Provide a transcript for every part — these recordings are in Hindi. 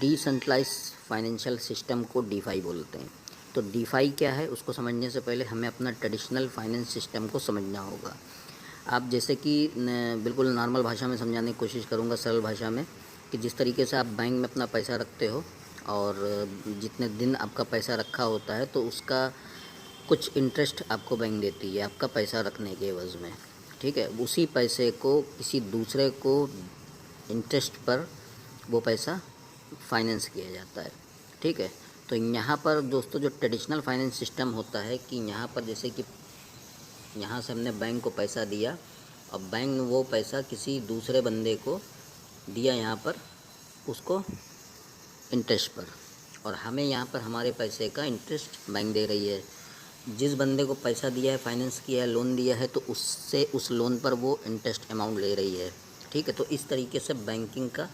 डिसेंट्रलाइज फाइनेंशियल सिस्टम को डीफाई बोलते हैं। तो डीफाई क्या है उसको समझने से पहले हमें अपना ट्रेडिशनल फाइनेंस सिस्टम को समझना होगा। आप जैसे कि बिल्कुल नॉर्मल भाषा में समझाने की कोशिश करूँगा, सरल भाषा में, कि जिस तरीके से आप बैंक में अपना पैसा रखते हो और जितने दिन आपका पैसा रखा होता है तो उसका कुछ इंटरेस्ट आपको बैंक देती है आपका पैसा रखने के एवज़ में। ठीक है, उसी पैसे को किसी दूसरे को इंटरेस्ट पर वो पैसा फाइनेंस किया जाता है। ठीक है, तो यहाँ पर दोस्तों जो ट्रेडिशनल फाइनेंस सिस्टम होता है कि यहाँ पर जैसे कि यहाँ से हमने बैंक को पैसा दिया और बैंक ने वो पैसा किसी दूसरे बंदे को दिया यहाँ पर उसको इंटरेस्ट पर, और हमें यहाँ पर हमारे पैसे का इंटरेस्ट बैंक दे रही है। जिस बंदे को पैसा दिया है, फाइनेंस किया है, लोन दिया है, तो उससे उस लोन पर वो इंटरेस्ट अमाउंट ले रही है। ठीक है, तो इस तरीके से बैंकिंग का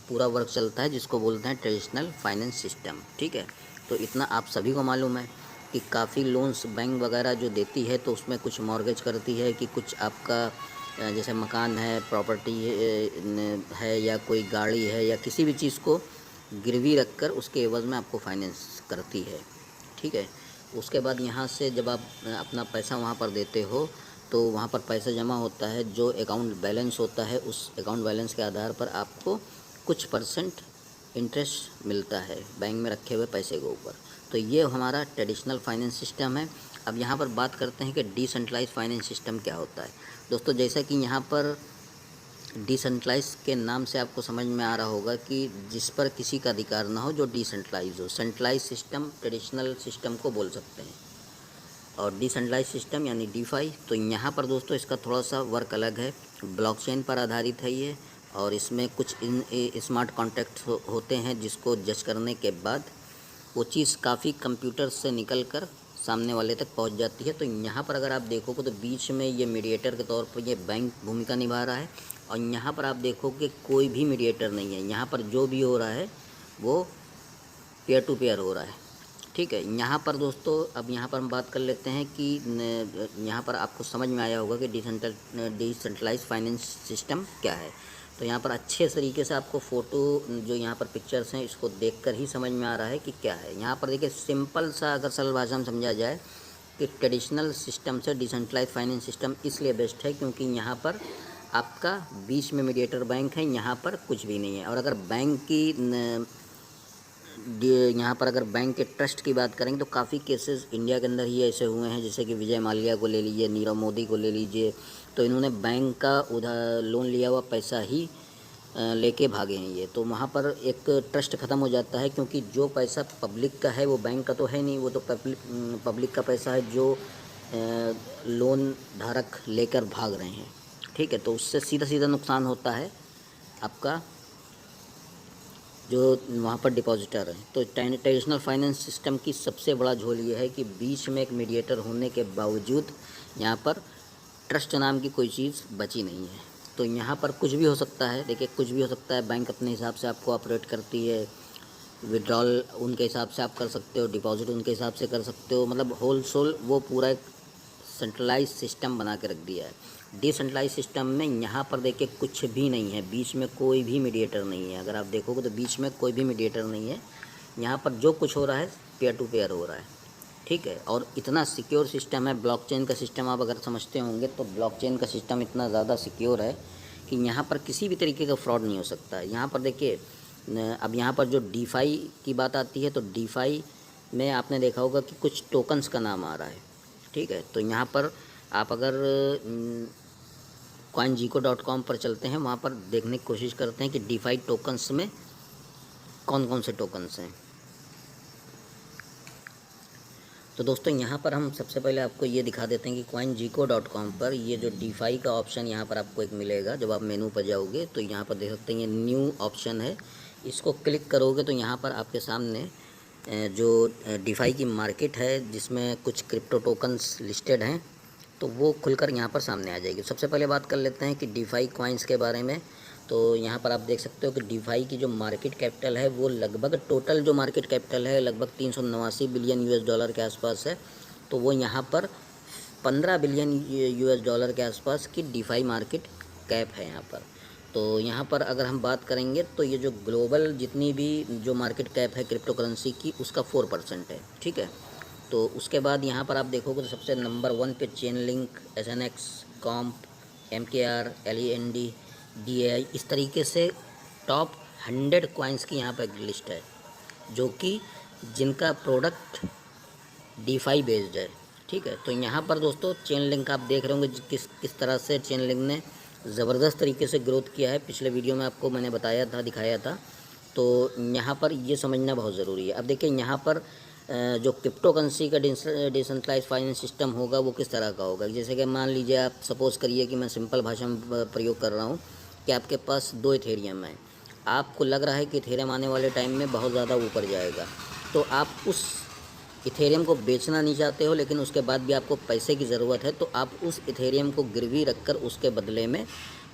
पूरा वर्क चलता है जिसको बोलते हैं ट्रेडिशनल फाइनेंस सिस्टम। ठीक है, तो इतना आप सभी को मालूम है कि काफ़ी लोन्स बैंक वगैरह जो देती है तो उसमें कुछ मॉर्गेज करती है कि कुछ आपका जैसे मकान है, प्रॉपर्टी है या कोई गाड़ी है या किसी भी चीज़ को गिरवी रखकर उसके एवज़ में आपको फाइनेंस करती है। ठीक है, उसके बाद यहाँ से जब आप अपना पैसा वहाँ पर देते हो तो वहाँ पर पैसा जमा होता है, जो अकाउंट बैलेंस होता है उस अकाउंट बैलेंस के आधार पर आपको कुछ परसेंट इंटरेस्ट मिलता है बैंक में रखे हुए पैसे के ऊपर। तो ये हमारा ट्रेडिशनल फाइनेंस सिस्टम है। अब यहाँ पर बात करते हैं कि डिसेंट्रलाइज फाइनेंस सिस्टम क्या होता है। दोस्तों जैसा कि यहाँ पर डिसेंट्रलाइज के नाम से आपको समझ में आ रहा होगा कि जिस पर किसी का अधिकार ना हो, जो डिसेंट्रलाइज हो। सेंट्रलाइज सिस्टम ट्रेडिशनल सिस्टम को बोल सकते हैं और डिसेंट्रलाइज सिस्टम यानी डीफाई। तो यहाँ पर दोस्तों इसका थोड़ा सा वर्क अलग है, ब्लॉकचेन पर आधारित है ये, और इसमें कुछ स्मार्ट कॉन्ट्रैक्ट होते हैं जिसको जज करने के बाद वो चीज़ काफ़ी कंप्यूटर से निकल कर सामने वाले तक पहुंच जाती है। तो यहाँ पर अगर आप देखोगे तो बीच में ये मीडिएटर के तौर पर ये बैंक भूमिका निभा रहा है, और यहाँ पर आप देखोगे कोई भी मीडिएटर नहीं है। यहाँ पर जो भी हो रहा है वो पेयर टू पेयर हो रहा है। ठीक है, यहाँ पर दोस्तों अब यहाँ पर हम बात कर लेते हैं कि यहाँ पर आपको समझ में आया होगा कि डिसेंट्रलाइज फाइनेंस सिस्टम क्या है। तो यहाँ पर अच्छे तरीके से आपको फ़ोटो जो यहाँ पर पिक्चर्स हैं इसको देखकर ही समझ में आ रहा है कि क्या है। यहाँ पर देखिए सिंपल सा अगर सरल भाषा में समझा जाए कि ट्रेडिशनल सिस्टम से डिसेंट्रलाइज फाइनेंस सिस्टम इसलिए बेस्ट है क्योंकि यहाँ पर आपका बीच में मीडिएटर बैंक है, यहाँ पर कुछ भी नहीं है। और अगर बैंक की यहाँ पर अगर बैंक के ट्रस्ट की बात करेंगे तो काफ़ी केसेस इंडिया के अंदर ही ऐसे हुए हैं, जैसे कि विजय माल्या को ले लीजिए, नीरव मोदी को ले लीजिए। तो इन्होंने बैंक का उधार लोन लिया हुआ पैसा ही लेके भागे हैं ये। तो वहाँ पर एक ट्रस्ट ख़त्म हो जाता है क्योंकि जो पैसा पब्लिक का है वो बैंक का तो है नहीं, वो तो पब्लिक का पैसा है जो लोन धारक लेकर भाग रहे हैं। ठीक है, तो उससे सीधा सीधा नुकसान होता है आपका जो वहाँ पर डिपॉजिटर है। तो ट्रेडिशनल फाइनेंस सिस्टम की सबसे बड़ा झोल ये है कि बीच में एक मीडिएटर होने के बावजूद यहाँ पर ट्रस्ट नाम की कोई चीज़ बची नहीं है। तो यहाँ पर कुछ भी हो सकता है, देखिए कुछ भी हो सकता है। बैंक अपने हिसाब से आपको ऑपरेट करती है, विड्रॉल उनके हिसाब से आप कर सकते हो, डिपॉजिट उनके हिसाब से कर सकते हो, मतलब होल सोल वो पूरा एक सेंट्रलाइज सिस्टम बना के रख दिया है। डिसेंट्रलाइज सिस्टम में यहाँ पर देखिए कुछ भी नहीं है, बीच में कोई भी मीडिएटर नहीं है। अगर आप देखोगे तो बीच में कोई भी मीडिएटर नहीं है। यहाँ पर जो कुछ हो रहा है पेयर टू पेयर हो रहा है। ठीक है, और इतना सिक्योर सिस्टम है। ब्लॉकचेन का सिस्टम आप अगर समझते होंगे तो ब्लॉकचेन का सिस्टम इतना ज़्यादा सिक्योर है कि यहाँ पर किसी भी तरीके का फ्रॉड नहीं हो सकता है। यहाँ पर देखिए अब यहाँ पर जो डीफाई की बात आती है तो डीफाई में आपने देखा होगा कि कुछ टोकन्स का नाम आ रहा है। ठीक है, तो यहाँ पर आप अगर coingecko.com पर चलते हैं, वहाँ पर देखने की कोशिश करते हैं कि डीफाई टोकन्स में कौन कौन से टोकन्स हैं। तो दोस्तों यहाँ पर हम सबसे पहले आपको ये दिखा देते हैं कि coingecko.com पर ये जो डीफाई का ऑप्शन यहाँ पर आपको एक मिलेगा। जब आप मेनू पर जाओगे तो यहाँ पर देख सकते हैं ये न्यू ऑप्शन है, इसको क्लिक करोगे तो यहाँ पर आपके सामने जो डीफाई की मार्केट है जिसमें कुछ क्रिप्टो टोकन्स लिस्टेड हैं तो वो खुलकर यहाँ पर सामने आ जाएगी। सबसे पहले बात कर लेते हैं कि डीफाई कॉइन्स के बारे में। तो यहाँ पर आप देख सकते हो कि डीफाई की जो मार्केट कैपिटल है वो लगभग टोटल जो मार्केट कैपिटल है लगभग 389 बिलियन यूएस डॉलर के आसपास है। तो वो यहाँ पर 15 बिलियन यूएस डॉलर के आसपास की डीफाई मार्केट कैप है यहाँ पर। तो यहाँ पर अगर हम बात करेंगे तो ये जो ग्लोबल जितनी भी जो मार्केट कैप है क्रिप्टो करेंसी की उसका 4% है, ठीक है। तो उसके बाद यहाँ पर आप देखोगे तो सबसे नंबर 1 पे चेन लिंक, SNX, कॉम्प, MKR, LEND, DAI, इस तरीके से टॉप 100 कॉइन्स की यहाँ पर लिस्ट है जो कि जिनका प्रोडक्ट DeFi बेस्ड है, ठीक है। तो यहाँ पर दोस्तों चेन लिंक आप देख रहे होंगे किस तरह से चेन लिंक ने ज़बरदस्त तरीके से ग्रोथ किया है। पिछले वीडियो में आपको मैंने बताया था, दिखाया था। तो यहाँ पर ये समझना बहुत ज़रूरी है। अब देखिए यहाँ पर जो क्रिप्टो करेंसी का डिसेंट्रलाइज फाइनेंस सिस्टम होगा वो किस तरह का होगा। जैसे कि मान लीजिए आप सपोज़ करिए कि मैं सिंपल भाषा में प्रयोग कर रहा हूँ कि आपके पास 2 इथेरियम है, आपको लग रहा है कि इथेरियम आने वाले टाइम में बहुत ज़्यादा ऊपर जाएगा, तो आप उस इथेरियम को बेचना नहीं चाहते हो लेकिन उसके बाद भी आपको पैसे की ज़रूरत है, तो आप उस इथेरियम को गिरवी रखकर उसके बदले में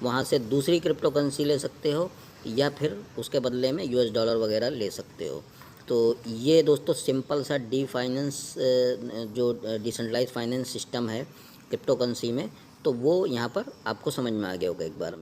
वहाँ से दूसरी क्रिप्टो करेंसी ले सकते हो या फिर उसके बदले में US डॉलर वगैरह ले सकते हो। तो ये दोस्तों सिंपल सा जो डिसेंट्रलाइज फाइनेंस सिस्टम है क्रिप्टो करेंसी में, तो वो यहाँ पर आपको समझ में आ गया होगा एक बार।